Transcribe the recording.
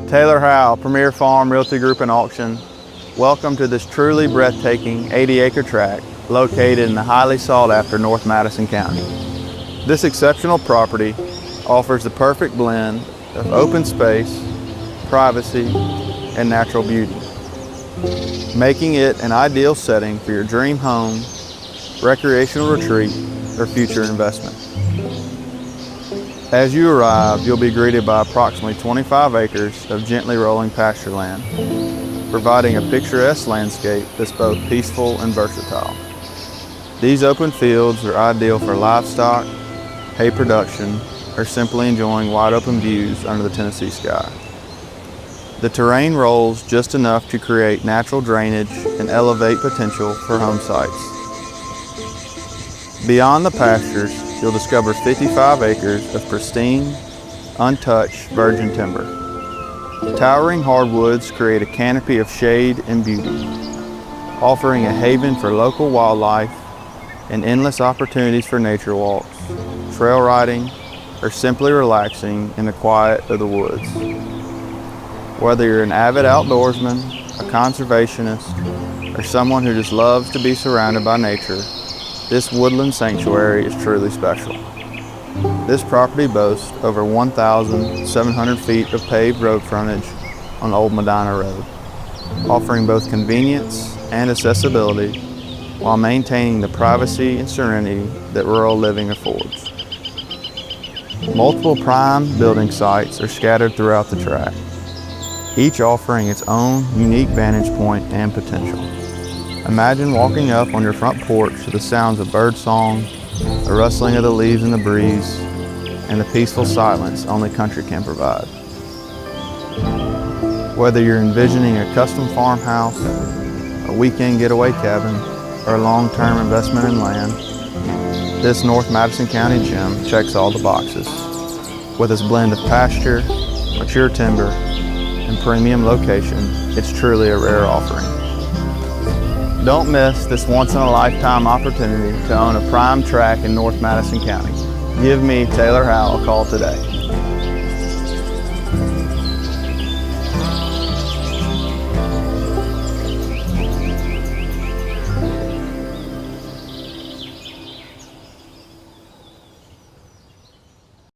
Taylor Howell, Premier Farm Realty Group and Auction. Welcome to this truly breathtaking 80-acre tract located in the highly sought-after North Madison County. This exceptional property offers the perfect blend of open space, privacy, and natural beauty, making it an ideal setting for your dream home, recreational retreat, or future investment. As you arrive, you'll be greeted by approximately 25 acres of gently rolling pasture land, providing a picturesque landscape that's both peaceful and versatile. These open fields are ideal for livestock, hay production, or simply enjoying wide open views under the Tennessee sky. The terrain rolls just enough to create natural drainage and elevate potential for home sites. Beyond the pastures, you'll discover 55 acres of pristine, untouched virgin timber. Towering hardwoods create a canopy of shade and beauty, offering a haven for local wildlife and endless opportunities for nature walks, trail riding, or simply relaxing in the quiet of the woods. Whether you're an avid outdoorsman, a conservationist, or someone who just loves to be surrounded by nature, this woodland sanctuary is truly special. This property boasts over 1,700 feet of paved road frontage on Old Medina Road, offering both convenience and accessibility while maintaining the privacy and serenity that rural living affords. Multiple prime building sites are scattered throughout the tract, each offering its own unique vantage point and potential. Imagine walking up on your front porch to the sounds of birdsong, the rustling of the leaves in the breeze, and the peaceful silence only country can provide. Whether you're envisioning a custom farmhouse, a weekend getaway cabin, or a long-term investment in land, this North Madison County gem checks all the boxes. With its blend of pasture, mature timber, and premium location, it's truly a rare offering. Don't miss this once-in-a-lifetime opportunity to own a prime tract in North Madison County. Give me, Taylor Howell, a call today.